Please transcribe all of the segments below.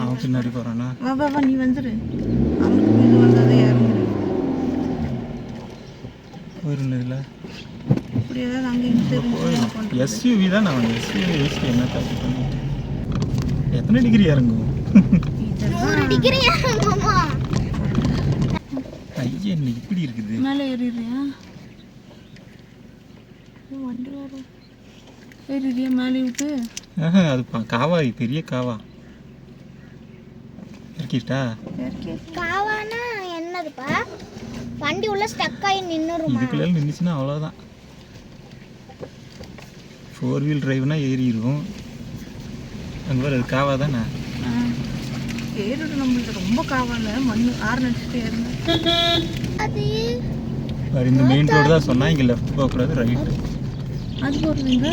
அவன் பின்னாடி போகிறானா? வா நீ வந்துடு. அவனுக்கு இது வந்தால் இறங்கிடு. போயிருந்ததில்ல இப்படி ஏதாவது அங்கே தெரிஞ்சு எஸ்யூவி தான். நான் எஸ்யூவி வச்சுட்டு என்ன தப்பு பண்ணிட்டேன்? எத்தனை டிகிரி இறங்கும்? 100 டிகிரி இறங்குமா? ஐயா என்ன இப்படி இருக்குது? மேலே ஏறிடுறியா? வண்டி வரும். ஏறிடுறியா மேலே விட்டு? அது காவா, பெரிய காவா இறக்கிட்டா. காவானா என்னதுப்பா? வண்டி உள்ள ஸ்டக் ஆகி நின்னுருமா? இதுக்குள்ள நின்றுச்சுன்னா அவ்வளோதான். 4 வீல் டிரைவ்னா ஏறிடும். அங்கே வர அது காவா தானே? ஏறிடு. நம்மளுக்கு ரொம்ப காவால மண் ஆறு நடிச்சுட்டு ஏறுங்க. அது இந்த மெயின் ரோடு தான் சொன்னா. இங்கே லெஃப்ட் போகக்கூடாது, ரைட்டு. அது போடுறீங்க.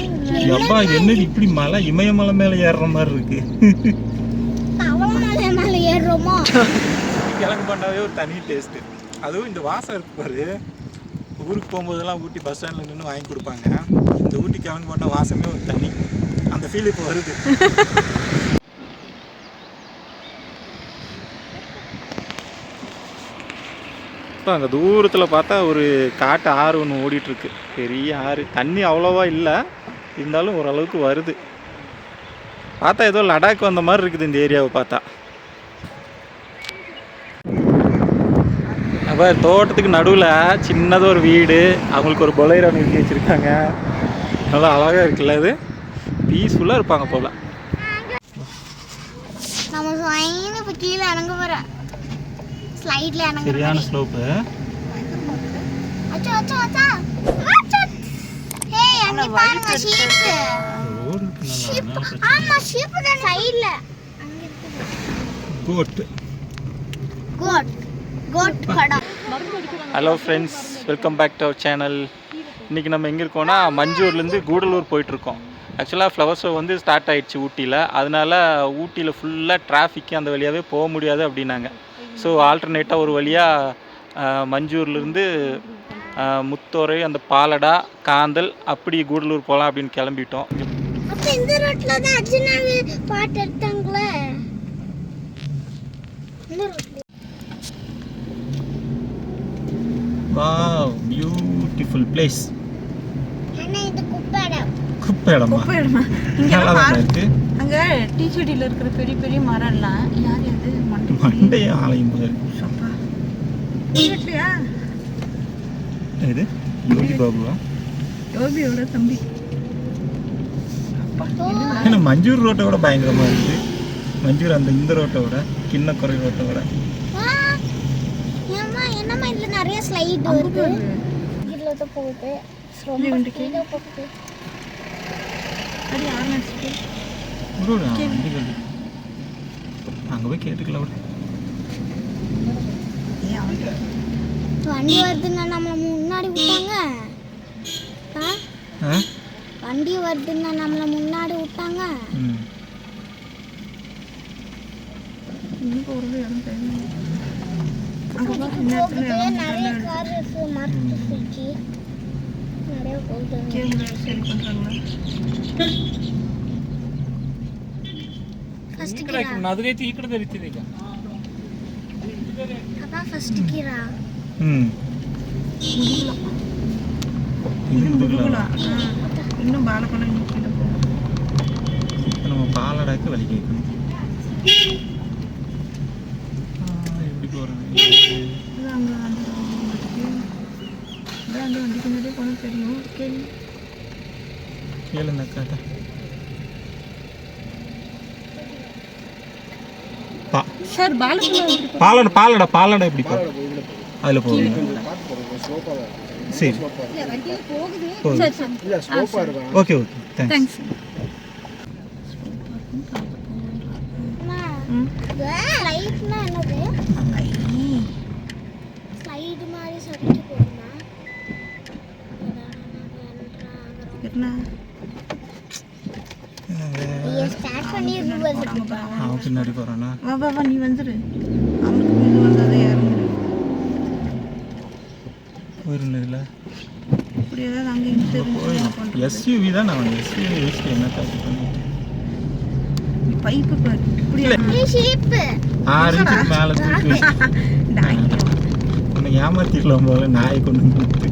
அப்பா என்னது இப்படி மலை, இமயமலை மேலே ஏறுற மாதிரி இருக்கு. அவளமலை மேலே ஏறுறோமா? கிழங்கு பண்ணாவே ஒரு தனி டேஸ்ட்டு. அதுவும் இந்த வாசம் இருக்கு பாரு. ஊருக்கு போகும்போதெல்லாம் ஊட்டி பஸ் ஸ்டாண்டில் நின்று வாங்கி கொடுப்பாங்க. இந்த ஊட்டி கிழங்கு பண்ண வாசமே ஒரு தனி. அந்த ஃபீல் இப்போ வருது. இப்போ அங்கே தூரத்தில் பார்த்தா ஒரு காட்டு ஆறு ஒன்று ஓடிட்டுருக்கு. பெரிய ஆறு. தண்ணி அவ்வளோவா இல்லை, இருந்தாலும் ஓரளவுக்கு வருது. பார்த்தா ஏதோ லடாக் வந்த மாதிரி இருக்குது இந்த ஏரியாவை பார்த்தா. அப்போ தோட்டத்துக்கு நடுவில் சின்னதாக ஒரு வீடு, அவங்களுக்கு ஒரு பொலைரோ நிறுத்தி வச்சுருக்காங்க. நல்லா அழகாக இருக்குல்ல, அது பீஸ்ஃபுல்லாக இருப்பாங்க போல். நம்ம இப்போ கீழே இறங்க போகிறோம். ஸ்லைடில் இறங்க. சரியான ஸ்லோப்பு. அச்சோ அச்சோ அச்சா. ஹேய் அங்க பாருங்க ஷீப். ரோடு இருக்குல்ல. ஆமா ஷீப் தான் சைடுல. கோட் கடா. Hello friends, welcome back to our channel. இன்றைக்கி நம்ம எங்கே இருக்கோம்னா மஞ்சூர்லேருந்து கூடலூர் போயிட்டுருக்கோம். ஆக்சுவலாக ஃப்ளவர் ஷோ வந்து ஸ்டார்ட் ஆகிடுச்சு ஊட்டியில். அதனால் ஊட்டியில் ஃபுல்லாக டிராஃபிக்கு அந்த வழியாகவே போக முடியாது அப்படின்னாங்க. ஸோ ஆல்டர்னேட்டாக ஒரு வழியாக மஞ்சூர்லேருந்து முத்தோரை, அந்த பாலடா, காந்தல், அப்படி கூடலூர் போகலாம் அப்படின்னு கிளம்பிட்டோம். அப்போ இந்த ரோட்டில் தான் அர்ஜுனாவே பாட்டு எடுத்தாங்களே. Wow, beautiful place. அண்ணா இது குப்பைடம். குப்பைடமா? இங்கே இருக்கு. அங்கே டீ செடியில் இருக்கிற பெரிய பெரிய மரம்லாம் யார் அது? மண்டைய ஆலயம் போது. இல்லையா? இது யோகி பாபுவா? யோகியோட தம்பி. ஏன்னா மஞ்சூர் ரோட்டை விட பயங்கரமாக இருக்குது. மஞ்சூர் அந்த இந்த ரோட்டை விட, கிண்ணக்குறை ரோட்டை விட. என்னம்மா இதில் நிறைய ஸ்லைடு வருது. இதில் தான் போகுது. அங்கே போய் கேட்டுக்கலாம். வண்டி வருதுன்னா நம்மளை முன்னாடி விட்டாங்க. வண்டி வருதுன்னா நம்மளை முன்னாடி விட்டாங்க. நிறைய கார் இருக்கு. மாருதி சுசுகி நிறைய போகுது. ಫಸ್ಟ್ ಗಿರಾ ಅದೈತಿ ಈ ಕಡೆ ರೀತಿ ಈಗ ಅಪ್ಪ ಫಸ್ಟ್ ಗಿರಾ இன்னும் பாலப்பழம் நிற்கிது. நம்ம பாலடாக்கு வழி கேட்கணும். எப்படி போகிறது? அங்கே அங்கே வண்டிக்கு முன்னாடியே போனால் தெரியும். கேளு இந்த அக்காட்ட. சார் பாலடா எப்படி போ? அதில் போகுது. சரி ஓகே தேங்க்ஸ். ஸ்லைட்னா என்னது? ஸ்லைடு மாதிரி சறுக்கி போகுமா? ஸ்டார்ட் பண்ணி அவன் பின்னாடி போகிறானா? வா நீ வந்துடு. அவனுக்கு இது வந்தால் இறங்கிடு. போயிருந்ததில்ல இப்படி ஏதாவது அங்கே இங்கே தெரிஞ்சு எஸ்யூவி தான் நான் எஸ்யூவி வச்சுட்டு என்ன தப்பு பண்ணிட்டேன். பைப்பு பாரு இப்படி ஷீப் 6 இன்ச்சுக்கு மேலே தூக்கி உன்னை ஏமாத்திடலாம் போல நாயை கொண்டு வந்து கொடுத்து.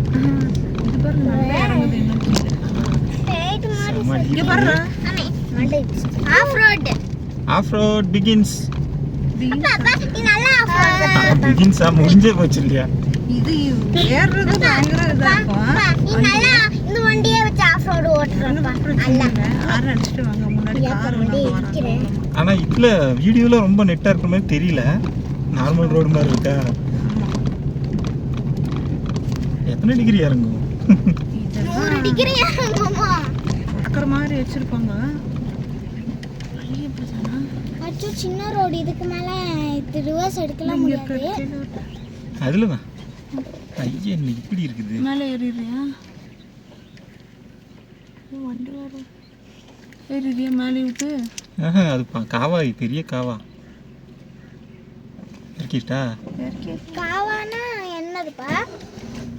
இது பாரு நல்லா இறங்குது இன்னும் கீழே. இங்கே பாரு ஆஃப் ரோட் பிகின்ஸ். நல்லா பிகின்ஸா முடிஞ்சே போச்சு இல்லையா? இது ஏறுறது பயங்கர இதாக இருக்கும். இந்த வண்டியை வச்சு ஆஃப் ரோடு ஓட்டுறப்பா ஆறு அடிச்சுட்டு வாங்க முன்னாடி கார் வராங்க. ஆனால் இதில் வீடியோவில் ரொம்ப நெட்டாக இருக்கிற மாதிரி தெரியல. நார்மல் ரோடு மாதிரி இருக்கா? எத்தனை டிகிரி இறங்கும்? ஒரு டிகிரி இறங்குமா நடக்கிற மாதிரி வச்சிருப்பாங்க. அச்சோ சின்ன ரோடு இதுக்கு மேல இது ரிவர்ஸ் எடுக்கலாம் முடியாது. அதில் தான் ஐயா என்ன இப்படி இருக்குது? மேலே ஏறிடுறியா? வண்டி வரும் ஏறிடுறியா மேலே விட்டு? அது காவா, பெரிய காவா இருக்கிட்டா. காவானா என்னதுப்பா?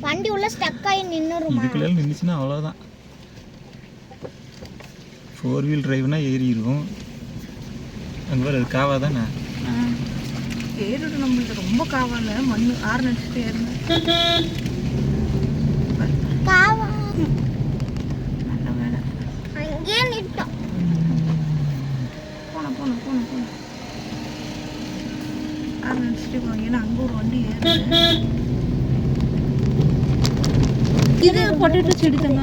வண்டி உள்ள ஸ்டக் ஆகி நின்னுருமா? இதுக்குள்ள நின்றுச்சுன்னா அவ்வளோதான். 4 வீல் டிரைவ்னா ஏறிடும். அங்கே வேறு அது காவா தானே? ஏறிடு நம்மளுக்கு ரொம்ப காவால மண் ஆறு நடிச்சுட்டு ஏறுங்க. காவா நல்ல வேலை அங்கே நிட்டோம். போன போன போன போன ஆறு நடிச்சுட்டு போங்க. ஏன்னா அங்கே ஒரு வண்டி ஏறுது. இது பொட்டேட்டோ செடி தாங்க.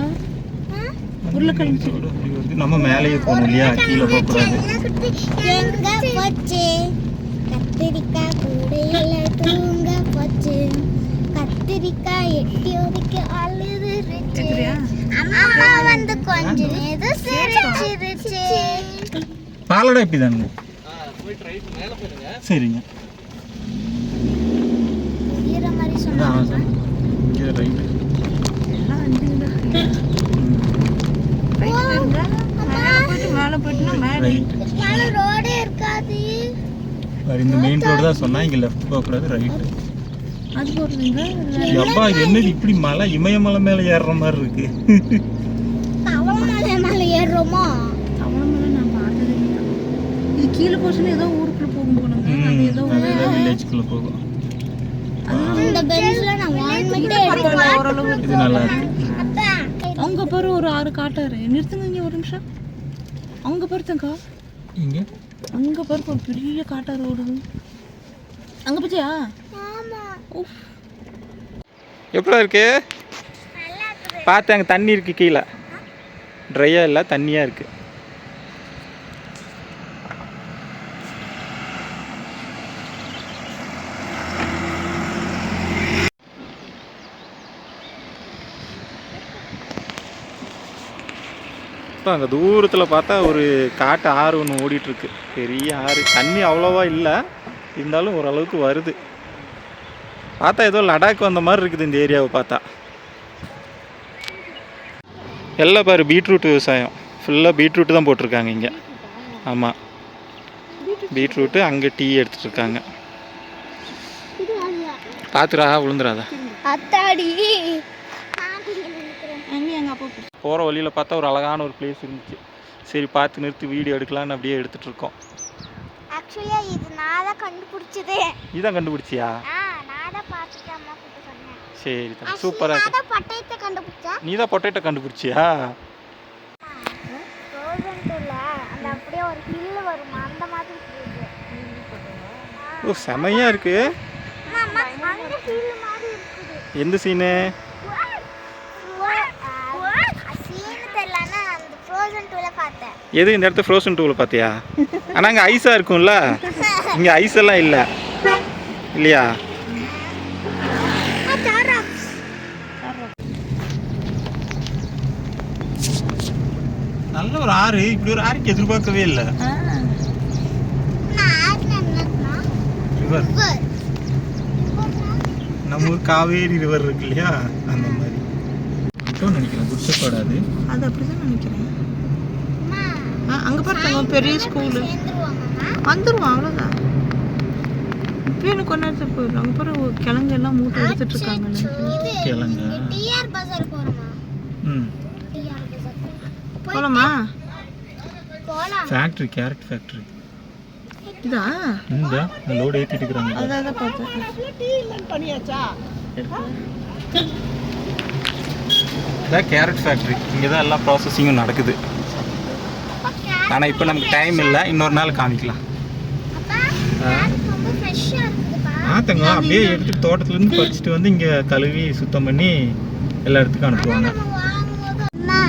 உருளைக்கிழங்கு செடி. நம்ம மேலேயே போகணும் இல்லையா? கீழே போகக்கூடாது. எங்க போச்சு கத்திரிக்காய் கூடையில தூங்க போச்சு. கத்திரிக்காய் எட்டி ஒதுக்கி அழுதுருச்சு. அம்மா வந்து கொஞ்ச நேரம் சிரிச்சிருச்சு. பாலடா இப்படி தானுங்க. சரிங்க. புரியுற மாதிரி சொன்னாங்க. இங்கே ரைட்டு. எல்லாம் வண்டிங்க. மேலே போயிட்டுனா மேலே மேல ரோடே இருக்காது. இந்த மெயின் ரோடு தான் சொன்னா. இங்கே லெஃப்ட் போகக்கூடாது, ரைட்டு. அது போடுறீங்க. அப்பா இது என்னது இப்படி மலை, இமயமலை மேலே ஏறுற மாதிரி இருக்கு? தவளமலை மேல ஏறுறோமா? தவளமலை நான் பார்த்ததே இல்லை. இது கீழே போச்சுன்னா ஏதோ ஊருக்குள்ள போகும் போனாங்க. அது ஏதோ வில்லேஜ்குள்ளே போகும். இந்த பெஞ்ச்ல நான் வாங்கிட்டே ஓரளவு இது நல்லா இருக்கு. அவங்க பாரு ஒரு 6 காட்டாரு. நிறுத்துங்க இங்கே ஒரு நிமிஷம். அவங்க பாருத்தங்கா இங்கே அங்கே பாரு ஒரு பெரிய காட்டாறு ஓடுது. அங்கே பத்தியா? ஆமா எப்படி இருக்கு? பார்த்து அங்கே தண்ணி இருக்கு. கீழே ட்ரையாக இல்லை, தண்ணியாக இருக்கு. இப்போ அங்கே தூரத்தில் பார்த்தா ஒரு காட்டு ஆறு ஒன்று ஓடிட்டுருக்கு. பெரிய ஆறு. தண்ணி அவ்வளோவா இல்லை, இருந்தாலும் ஓரளவுக்கு வருது. பார்த்தா ஏதோ லடாக் வந்த மாதிரி இருக்குது இந்த ஏரியாவை பார்த்தா. எல்லாம் பாரு பீட்ரூட் விவசாயம். ஃபுல்லாக பீட்ரூட்டு தான் போட்டிருக்காங்க இங்கே. ஆமாம், பீட்ரூட்டு. அங்கே டீ எடுத்துகிட்ருக்காங்க. பார்த்துடா விழுந்துடாதா. அத்தாடி போகிற வழியில் பார்த்தா ஒரு அழகான ஒரு பிளேஸ் இருந்துச்சு. சரி பார்த்து நிறுத்தி வீடியோ எடுக்கலான்னு அப்படியே எடுத்துகிட்ருக்கோம். ஆக்சுவலியா இது நான் தான் கண்டுபிடிச்சதே. இதான் கண்டுபிடிச்சியா? நான் தான் பார்த்துட்டு அம்மா கிட்ட சொன்னேன். சரி தான், சூப்பராக நான் தான் பொட்டேட்டோ கண்டுபிடிச்சேன். நீ தான் பொட்டேட்டோ கண்டுபிடிச்சியா? ரோசன்டோல அந்த அப்படியே ஒரு ஹில் வருமா அந்த மாதிரி இருக்கு. ஓ செமையாக இருக்குது. அம்மா அந்த ஹில் மாதிரி இருக்குது. எந்த சீனு? எது இந்த இடத்த ஃப்ரோசன் டூவில் பார்த்தியா? ஆனால் அங்கே ஐஸாக இருக்கும்ல, இங்கே ஐஸ் எல்லாம் இல்லை இல்லையா? நல்ல ஒரு ஆறு. இப்படி ஒரு ஆறுக்கு எதிர்பார்க்கவே இல்லை. ரிவர், நம்ம ஊர் காவேரி ரிவர் இருக்கு இல்லையா, அந்த மாதிரி நினைக்கிறேன். குடிச்சப்படாது அது அப்படிதான் நினைக்கிறேன். அங்கே பார்த்தாங்க பெரிய ஸ்கூலு. வந்துடுவோம் அவ்வளோதான். இப்போ எனக்கு கொஞ்ச நேரத்தில் போயிடும். அங்கே பாரு கிழங்கு எல்லாம் மூட்டை எடுத்துட்டு இருக்காங்க. கிழங்கு ம் போலாமா? போலாம். Factory, carrot factory. இதா? இந்த லோடு ஏற்றிட்டு இருக்கிறாங்க. அதான் பார்த்தேன். இதான் கேரட் ஃபேக்ட்ரி. இங்கே தான் எல்லா ப்ராசஸிங்கும் நடக்குது. ஆனால் இப்போ நமக்கு டைம் இல்லை, இன்னொரு நாள் காமிக்கலாம். அப்பா கேரட் ரொம்ப ஃப்ரெஷ்ஷா இருக்குதுப்பா. ஆத்தங்க அப்படியே எடுத்து தோட்டத்துலேருந்து பறிச்சுட்டு வந்து இங்கே கழுவி சுத்தம் பண்ணி எல்லா இடத்துக்கும் அனுப்புவாங்க. நம்ம வாங்கும்போது அம்மா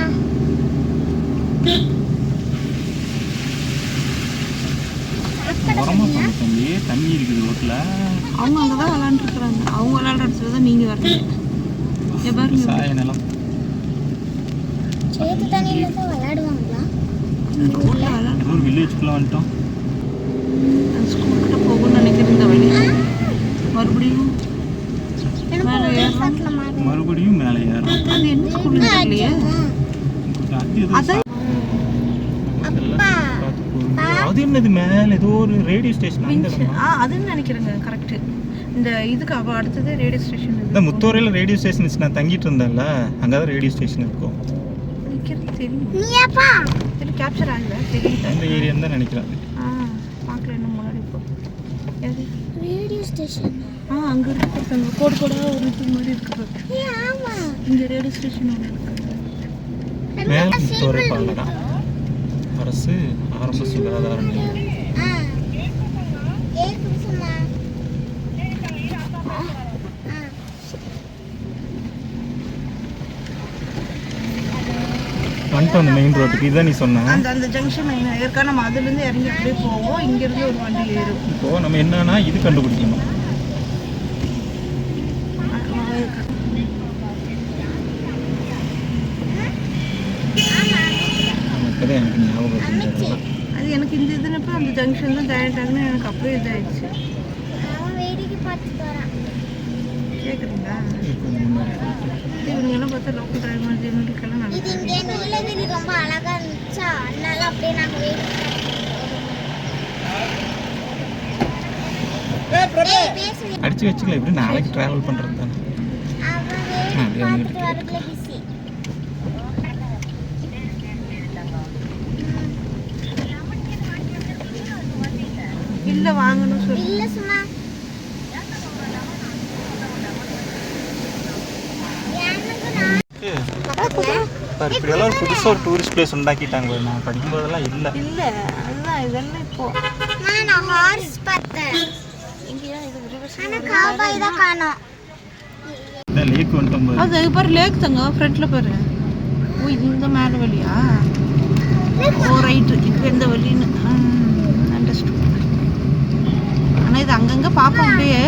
உரமா பண்ண தம்பி, தண்ணி இருக்குது ரோட்டில். அவங்க அங்கே தான் விளாண்டுருக்குறாங்க. அவங்க விளாட்ற இடத்துல தான் நீங்கள் வரீங்க. பாருங்க சாய நிலம். சேத்து தண்ணியில தான் விளையாடுவாங்களா? ரோட்டில் விளாண்டு ஏதோ ஒரு வில்லேஜ்குள்ளே வந்துட்டோம். ஸ்கூல்கிட்ட போகணும்னு நினைக்கிறேன். இந்த வழி மறுபடியும் மேலே ஏறலாம். மறுபடியும் மேலே ஏறும். அது என்ன ஸ்கூல்னு தெரியலையே. அது எதுவும் அதான் பார்த்து போகுது. அது என்னது மேலே ஏதோ ஒரு ரேடியோ ஸ்டேஷன் அந்த இடமா? அதுன்னு நினைக்கிறேங்க. கரெக்டு. இந்த இதுக்கு அவள் அடுத்தது ரேடியோ ஸ்டேஷன். இந்த முத்தோரையில் ரேடியோ ஸ்டேஷன் நான் தங்கிட்டு இருந்தேன்ல, அங்கே தான் ரேடியோ ஸ்டேஷன் இருக்கும். நிற்கிறது தெரியும். நீயாப்பா சரி கேப்சர் ஆகல. தெரியும். அந்த ஏரியான்னு தான் நினைக்கிறேன். பார்க்கல இன்னும் முன்னாடி இப்போ எது ரேடியோ ஸ்டேஷன். அங்கே இருக்கு. அங்கே கோடு கோடாக ஒரு இது மாதிரி இருக்குது. ஆமா இங்கே ரேடியோ ஸ்டேஷன் ஒன்று இருக்குது. மேலே முத்தோரை பாலடா அரசு ஆரம்ப சுகாதார நிலையம். ஏ குசுமா வந்துட்டோம் அந்த மெயின் ரோட்டுக்கு. இதுதான் நீ சொன்ன. அந்த ஜங்ஷன் ஏற்கனவே நம்ம அதுலேருந்து இறங்கி அப்படியே போவோம். இங்கேருந்து ஒரு வண்டி ஏறும். இப்போ நம்ம என்னன்னா இது கண்டுபிடிக்கணும். நமக்கு எனக்கு ஞாபகம் இருக்குங்க. அது எனக்கு இந்த இதுனப்போ அந்த ஜங்ஷன் தான் ஜாயிண்ட் ஆகுன்னு எனக்கு அப்படியே இதாகிடுச்சு. அவன் வேடிக்கை பார்த்துட்டு வரான். கேட்குறீங்களா? இவங்கெல்லாம் பார்த்தா லோக்கல் டிரைவர் ஜெமினிக்கெல்லாம் நல்லா இது இங்கே நீலகிரி ரொம்ப அழகா இருந்துச்சா, அதனால அப்படியே நாங்க வேடிக்கை பேசி அடிச்சு வச்சுக்கல. எப்படி நாளைக்கு ட்ராவல் பண்ணுறது தானே. அவன் வேடிக்கை பார்த்துட்டு வரதுல பிஸி. இல்லை வாங்கணும் சொல்லி இல்ல சும்மா இப்படியெல்லாம் ஒரு புதுசாக ஒரு டூரிஸ்ட் பிளேஸ் உண்டாக்கிட்டாங்க. நான் படிக்கும்போதெல்லாம் இல்லை. இல்லை அதுதான் இதெல்லாம் இப்போ நான் ஹார்ஸ் பார்த்தேன். இங்கேயா இது ஆனா காபாய் தான் காணோம். இதான் லேக் வந்துட்டோம் பாரு. அது பாரு லேக் தாங்க ஃப்ரண்ட்டில் பாரு. ஓ இந்த மேலே வழியா? ஓ ரைட்டு. இப்போ எந்த வழின்னு அண்டர்ஸ்டாண்ட். ஆனால் இது அங்கங்கே பார்ப்போம் அப்படியே.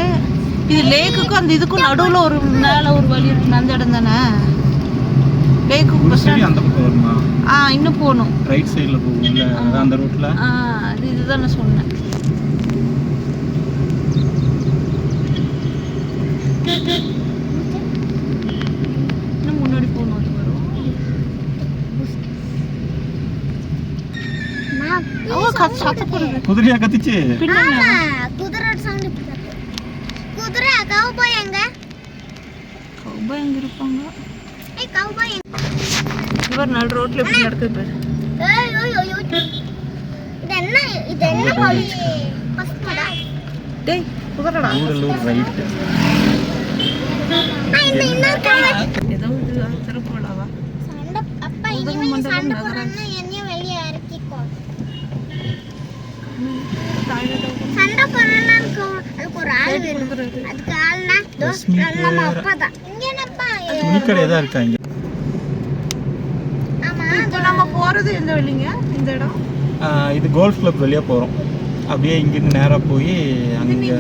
இது லேக்குக்கும் அந்த இதுக்கும் நடுவில் ஒரு மேலே ஒரு வழி இருக்குன்னு அந்த இடம் தானே லேக்குக்கு பஸ் ஸ்டாண்ட். அந்த பக்கம் வருமா? இன்னும் போகணும். ரைட் சைடில் போகும்ல, அதான் அந்த ரோட்டில். அது இதுதான் நான் சொன்னேன். இன்னும் முன்னாடி போகணும். அது வரும். சத்த போடுது குதிரையா கத்திச்சு. ஆமா குதிரை சவுண்ட் இப்படி குதிரை. கவுபாய் எங்க? கவுபாய் எங்க இருப்பாங்க? ஏய் கவுபாய் இவர் நடு ரோட்ல எப்படி நடக்குது பாரு. ஏய் ஓய் ஓய் இது என்ன வழி? பஸ்டா டேய் குதிரடா. கூடலூர் ரைட். இந்த ஏதோ இது திருப்பலாவா? சண்டை அப்பா இனிமே சண்டை போறேன்னா என்னைய வெளிய இறக்கிக்கோ. சண்டை போறேன்னா அதுக்கு ஒரு ஆள் வேணும். அதுக்கு ஆள்னா நம்ம அப்பா தான். இங்க என்னப்பா துணி கடை தான் இருக்கா இங்க? ஆமா இப்போ நம்ம போறது எந்த வழிங்க? இந்த இடம் இது கோல்ஃப் கிளப் வழியாக போகிறோம். அப்படியே இங்கேருந்து நேராக போய் அங்கே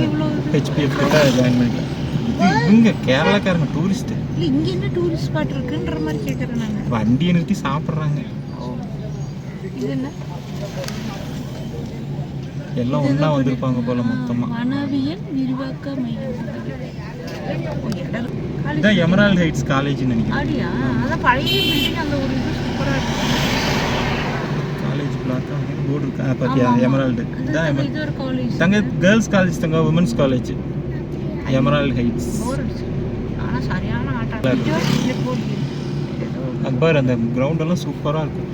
ஹெச்பிஎஃப் கிட்ட ஜாயின் பண்ணிக்கலாம். இவங்க கேரளாக்காரங்க டூரிஸ்ட்டு. இல்லை இங்கே என்ன டூரிஸ்ட் ஸ்பாட் இருக்குன்ற மாதிரி கேட்குறேன் நான். வண்டியை நிறுத்தி சாப்பிட்றாங்க. இது என்ன? எல்லாம் ஒன்றா வந்திருப்பாங்க போல் மொத்தமாக. மனவியல் விரிவாக்க மையம். இதான் எமரால்ட் ஹைட்ஸ் காலேஜ்னு நினைக்கிறேன். அப்படியா? அதான் பழைய பில்டிங். அந்த ஒரு இது சூப்பராக இருக்கு. காலேஜ் பிளாக்கா போர்டு இருக்கா பார்த்தியா? எமரால்டு இதான் இது ஒரு காலேஜ். தங்க கேர்ள்ஸ் காலேஜ் தங்க உமன்ஸ் காலேஜ் எமரால்ட் ஹைட்ஸ். போர் அடிச்சு. ஆனால் சரியான ஆட்டம். அக்பார் அந்த கிரவுண்டெல்லாம் சூப்பராக இருக்கும்.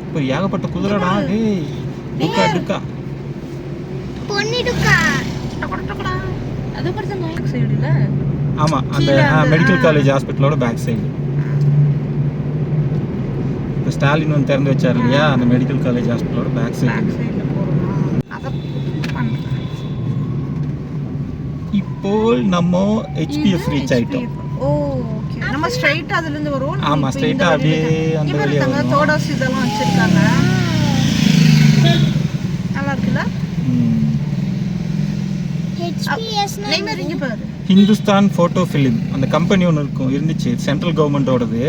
இப்போ ஏகப்பட்ட குதிரைடா. டேய் டுக்கா டுக்கா பொன்னி டுக்கா. அது படுத்துங்க பேக் சைடுல. ஆமாம், அந்த மெடிக்கல் காலேஜ் ஹாஸ்பிட்டலோட பேக் சைடு. இப்போ ஸ்டாலின் வந்து திறந்து வச்சார் இல்லையா, அந்த மெடிக்கல் காலேஜ் ஹாஸ்பிட்டலோட பேக் சைடு. பேக் சைடுல போறோம். அத பண்றேன். இப்போ நம்ம HPF ரீச் ஆயிட்டோம். Oh okay. நம்ம ஸ்ட்ரைட்டா அதுல இருந்து வருவோம். ஆமா, ஸ்ட்ரைட்டா அப்படியே அந்த வழியா வருவோம். தோடாஸ் இதெல்லாம் வச்சிருக்காங்க. நல்லா இருக்குல்ல? HPS நெய்மர் இங்க பாரு. ஹிந்துஸ்தான் ஃபோட்டோ ஃபிலிம் அந்த கம்பெனி ஒன்று இருக்கும், இருந்துச்சு, சென்ட்ரல் கவர்மெண்ட்டோடது.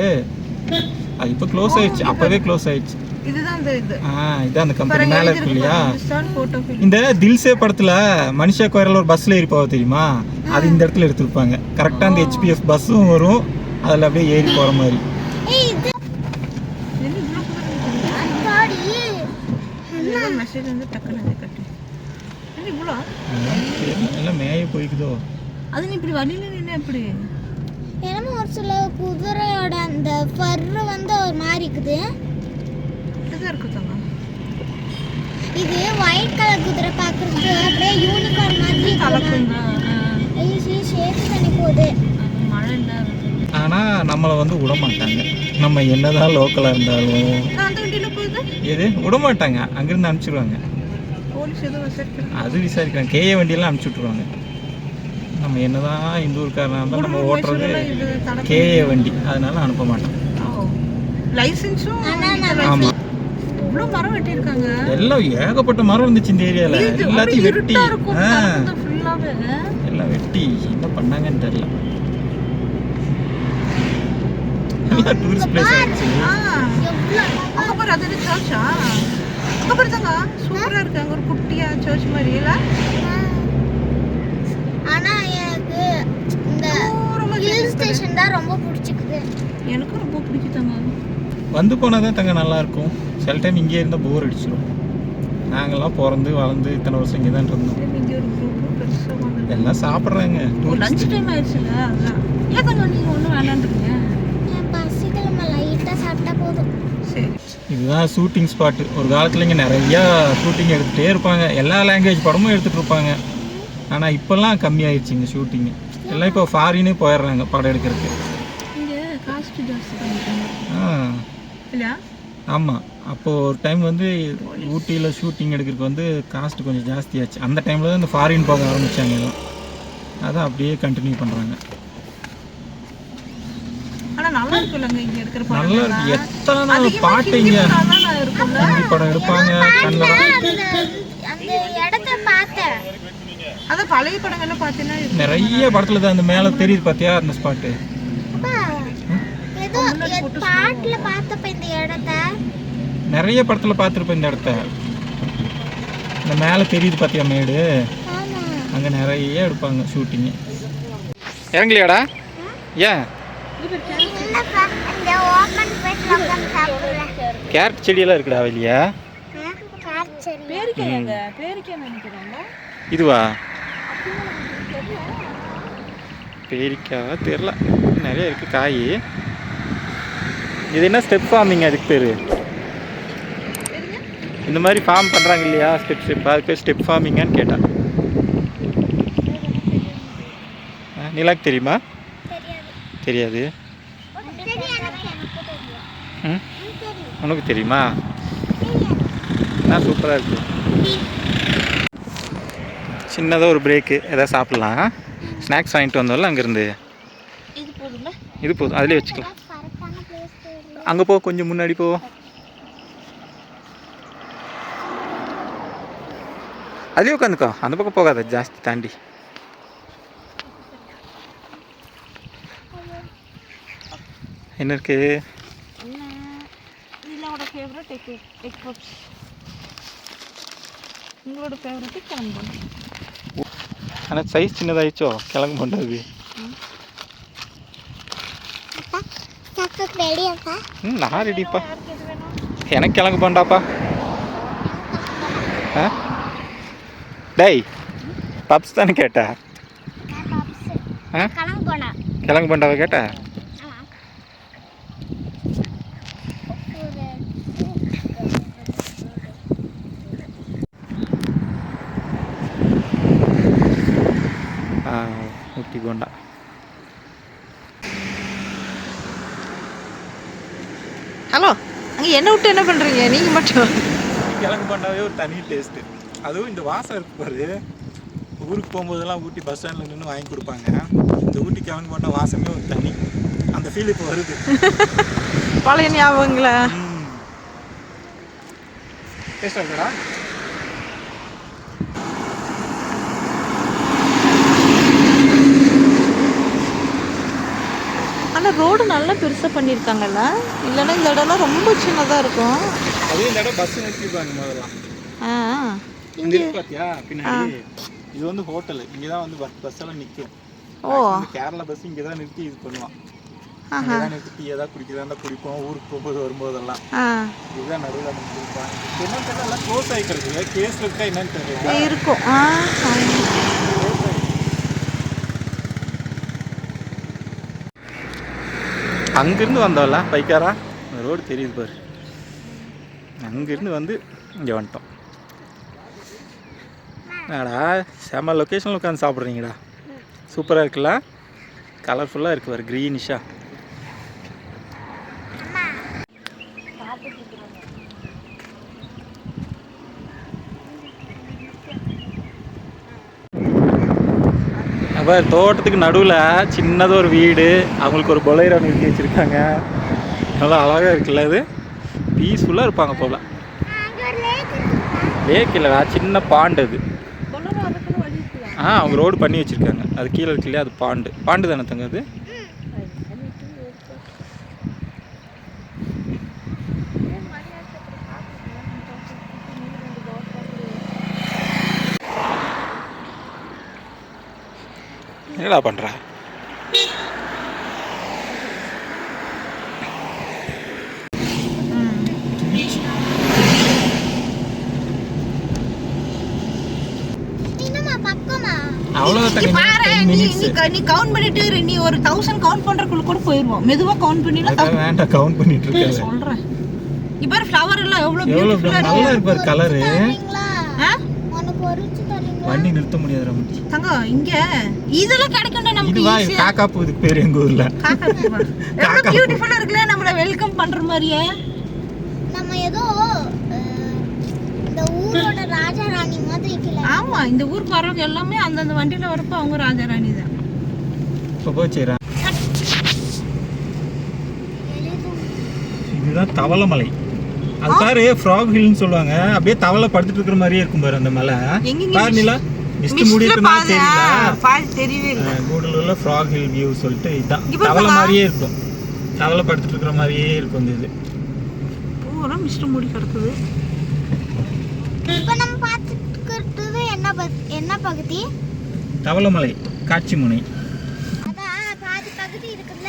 அது இப்போ க்ளோஸ் ஆயிடுச்சு. அப்போவே க்ளோஸ் ஆயிடுச்சு. இதுதான் அந்த இது. இதான் அந்த கம்பெனி மேலே இருக்கு இல்லையா. Hindustan photo film. இந்த தில்சே படத்தில் மனிஷா கோயரில் ஒரு பஸ்ஸில் ஏறி போக தெரியுமா, அது இந்த இடத்துல எடுத்துருப்பாங்க. கரெக்டாக அந்த HPF பஸ்ஸும் வரும், அதில் அப்படியே ஏறி போகிற மாதிரி. ஏய் இது அத்தாடி. மெசேஜ் வந்து டக்குன்னு கட்டு. என்ன இவ்வளோ? எல்லாம் மேய போய்க்குதோ. அது நீ இப்படி வழியில நின்று எப்படி? என்னமோ ஒரு சில குதிரையோட அந்த ஃபர்ரு வந்து ஒரு மாதிரி இருக்குது. இதுதான் இருக்குதாங்க. இது ஒயிட் கலர் குதிரை பார்க்கறதுக்கு அப்படியே யூனிகார்ன் மாதிரி கலக்குங்க. ஐயோ சேத்து தண்ணி போகுது. மழை இல்ல. ஆனால் நம்மளை வந்து விட மாட்டாங்க. நம்ம என்னதான் லோக்கலாக இருந்தாலும் நான் அந்த வண்டியில போகுது. எது விட மாட்டாங்க, அங்கேருந்து அனுப்பிச்சிடுவாங்க. போலீஸ் எதுவும் விசாரிக்கிறாங்க. அது விசாரிக்கிறாங்க. KA வண்டியெல்லாம் அனுப்பிச்சி விட்ருவாங்க. நம்ம என்னதான் இந்த ஊருக்காரனாக இருந்தாலும் நம்ம ஓட்டுறது KA வண்டி, அதனால அனுப்ப மாட்டோம். லைசென்ஸும் ஆமாம். இவ்வளோ மரம் வெட்டியிருக்காங்க. எல்லாம் ஏகப்பட்ட மரம் இருந்துச்சு இந்த ஏரியாவில். எல்லாத்தையும் வெட்டி ஃபுல்லாகவே எல்லாம் வெட்டி என்ன பண்ணாங்கன்னு தெரியல. எல்லாம் டூரிஸ்ட் பிளேஸ் ஆயிடுச்சு. அங்கே பாரு, அது சர்ச்சா? அங்கே பாருங்க, சூப்பராக இருக்கு. அங்கே ஒரு குட்டியா சர்ச் மாதிரி இல்லை? ஆனா எனக்கு இந்த ஹில் ஸ்டேஷன் தான் ரொம்ப பிடிச்சிக்குது. எனக்கும் ரொம்ப பிடிக்குதாங்க. வந்து போனால் தான் தங்க நல்லாயிருக்கும். சில டைம் இங்கே இருந்தால் போர் அடிச்சிடும். நாங்கள்லாம் பிறந்து வளர்ந்து இத்தனை வருஷம் இங்கே தான் இருந்தோம். இங்கே ஒரு குரூப் பெருசாக வந்து எல்லாம் சாப்பிட்றாங்க. லஞ்ச் டைம் ஆயிடுச்சுல, அதான். ஏன் கொஞ்சம் நீங்கள் ஒன்றும் வேணான்றீங்க? என் பசிக்கிழமை லைட்டாக சாப்பிட்டா போதும். சரி. இதுதான் ஷூட்டிங் ஸ்பாட்டு. ஒரு காலத்தில் இங்கே நிறையா ஷூட்டிங் எடுத்துகிட்டே இருப்பாங்க. எல்லா லாங்குவேஜ் படமும் எடுத்துகிட்டு இருப்பாங்க. ஆனால் இப்போல்லாம் கம்மியாயிடுச்சுங்க ஷூட்டிங்கு. எல்லாம் இப்போ ஃபாரினே போயிடுறாங்க படம் எடுக்கிறதுக்கு. இங்கே காஸ்ட் ஜாஸ்தி பண்ணிட்டாங்க இல்லையா? ஆமாம், அப்போது ஒரு டைம் வந்து ஊட்டியில் ஷூட்டிங் எடுக்கிறதுக்கு வந்து காஸ்ட் கொஞ்சம் ஜாஸ்தியாச்சு. அந்த டைமில் தான் இந்த ஃபாரின் போக ஆரம்பித்தாங்க எல்லாம். அதான் அப்படியே கண்டினியூ பண்ணுறாங்க. ஆனால் நல்லா இருக்குல்லங்க இங்கே எடுக்கிற படம். நல்லா இருக்கு. எத்தனை பாட்டு இங்கே ஹிந்தி படம் எடுப்பாங்க, கன்னடம். அந்த இடத்த பார்த்தேன். அதான் பழைய படங்கள்லாம் பார்த்தீங்கன்னா நிறைய படத்தில் தான் அந்த மேலே தெரியுது பார்த்தியா அந்த ஸ்பாட்டு. ஏதோ பாட்டுல பார்த்தப்ப இந்த இடத்த நிறைய படத்தில் பார்த்துருப்பேன் இந்த இடத்த. இந்த மேலே தெரியுது பார்த்தியா மேடு, அங்கே நிறைய எடுப்பாங்க ஷூட்டிங்கு. இறங்கலையாடா? ஏன்? கேரட் செடியெல்லாம் இருக்குடா வெளியே. இதுவா? பேரிக்காவா தெரில, நிறைய இருக்குது காய். இது என்ன ஸ்டெப் ஃபார்மிங், அதுக்கு பேர் இந்த மாதிரி ஃபார்ம் பண்ணுறாங்க இல்லையா, ஸ்டெப் அது பேர் ஸ்டெப் ஃபார்மிங்கான்னு கேட்டேன். நிலாக்கு தெரியுமா? தெரியாது. உனக்கு தெரியுமா? நான் சூப்பராக இருக்குது. சின்னதாக ஒரு பிரேக்கு, எதாவது சாப்பிட்லாம். ஸ்நாக்ஸ் வாங்கிட்டு வந்தோம்ல அங்கேருந்து, இது போதும், அதிலே வச்சுக்கலாம். அங்கே போ, கொஞ்சம் முன்னாடி போ. அதுலேயே உட்காந்துக்கோ, அந்த பக்கம் போகாத, ஜாஸ்தி தாண்டி. என்ன இருக்கு? உங்களோட ஃபேவரட் கிழங்கு. ஆனால் சைஸ் சின்னதாகிடுச்சோ கிழங்கு பண்ணுறது. நான் ரெடிப்பா. எனக்கு கிழங்கு பண்ணாப்பா. டேய் பப்ஸ் தானே கேட்டா? கிழங்கு பண்ணாவை கேட்ட? கோண்டா. ஹலோ, அங்கே என்ன விட்டு என்ன பண்ணுறீங்க நீங்கள் மட்டும்? கிழங்கு போண்டாவே ஒரு தனி டேஸ்ட்டு. அதுவும் இந்த வாசம் இருக்கு பாரு. ஊருக்கு போகும்போதெல்லாம் ஊட்டி பஸ் ஸ்டாண்டில் நின்று வாங்கி கொடுப்பாங்க. இந்த ஊட்டி கிழங்கு போண்டா வாசமே ஒரு தனி. அந்த ஃபீல் இப்போ வருது. பழைய ஞாபகங்களா? டேஸ்ட்டாக இருக்குடா. ஆனால் ரோடு நல்லா பெருசாக பண்ணியிருக்காங்கல்ல, இல்லைன்னா இந்த இடம்லாம் ரொம்ப சின்னதாக இருக்கும். அதே இந்த இடம் பஸ் நிறுத்திப்பாங்க முதல்லாம். இங்கே பார்த்தியா பின்னாடி, இது வந்து ஹோட்டலு. இங்கே தான் வந்து பஸ் எல்லாம் நிற்கும். கேரளா பஸ் இங்கே தான் நிறுத்தி இது பண்ணுவான். இங்கே தான் நிறுத்தி டீ ஏதாவது குடிக்கிறதா குடிப்போம். ஊருக்கு போகும்போது வரும்போதெல்லாம் இதுதான் நடுவில் நம்ம குடிப்பாங்க. என்னன்னு தெரியல, எல்லாம் க்ளோஸ் ஆகிக்கிறது. கேஸ் இருக்கா என்னன்னு தெரியல இருக்கும். அங்கேருந்து வந்தோம்ல பைக்காரா, அந்த ரோடு தெரியுது பாரு. அங்கேருந்து வந்து இங்கே வந்துட்டோம். என்னடா செம்ம லொக்கேஷனில் உட்காந்து சாப்பிட்றீங்கடா. சூப்பராக இருக்குல்ல, கலர்ஃபுல்லாக இருக்குது பாரு, க்ரீனிஷாக. அப்போ தோட்டத்துக்கு நடுவில் சின்னதாக ஒரு வீடு, அவங்களுக்கு ஒரு பொலைரோ நிறுத்தி வச்சுருக்காங்க. நல்லா அழகாக இருக்குல்ல, அது பீஸ்ஃபுல்லாக இருப்பாங்க போல. லேக் இல்லைடா, சின்ன பாண்டு அது. அவங்க ரோடு பண்ணி வச்சுருக்காங்க. அது கீழே இருக்கு இல்லையா, அது பாண்டு தானே தங்க அது. என்னடா பண்ணுற? நீ கவுண்ட் பண்ணிட்டு நீ ஒரு 1000 கவுண்ட் பண்றதுக்குள்ள கூட போயிருவோம். மெதுவா கவுண்ட் பண்ணினா வேண்டாம், கவுண்ட் பண்ணிட்டு இருக்கேன் சொல்றேன். இப்ப ஃப்ளவர் எல்லாம் எவ்வளவு பியூட்டிஃபுல்லா இருக்கு கலர். வண்டி நிறுத்த முடியாது ரமணி. தங்க இங்க இதெல்லாம் கிடைக்கும்டா நமக்கு. இதுவா காக்காப்பு, இதுக்கு பேர் எங்க ஊர்ல காக்காப்பு. எவ்வளவு பியூட்டிஃபுல்லா இருக்குல, நம்மள வெல்கம் பண்ற மாதிரியே. நம்ம ஏதோ இந்த ஊரோட ராஜா ராணி மாதிரி இருக்கல. ஆமா, இந்த ஊருக்கு வரவங்க எல்லாமே அந்தந்த வண்டியில வரப்ப அவங்க ராஜா ராணி தான். இப்போ போச்சுறா. இதுதான் தவளமலை. அது பாரு, ஃப்ராக் ஹில்னு சொல்லுவாங்க. அப்படியே தவளை படுத்துட்டு இருக்கிற மாதிரியே இருக்கும் பாரு அந்த மலை. பாரு நிலா, மிஸ்ட் மூடிட்டு தெரியல, தெரியவே இல்ல. கூடலூர்ல ஃப்ராக் ஹில் வியூ சொல்லிட்டு இதுதான். தவளை மாதிரியே இருக்கும், தவளை படுத்துட்டு இருக்கிற மாதிரியே இருக்கும் இந்த இது. பூரா மிஸ்ட் மூடி கிடக்குது. இப்போ நம்ம பார்த்துக்கிறது என்ன பகுதி? தவளமலை காட்சி முனை. அதான் பாதி பகுதி இருக்குது.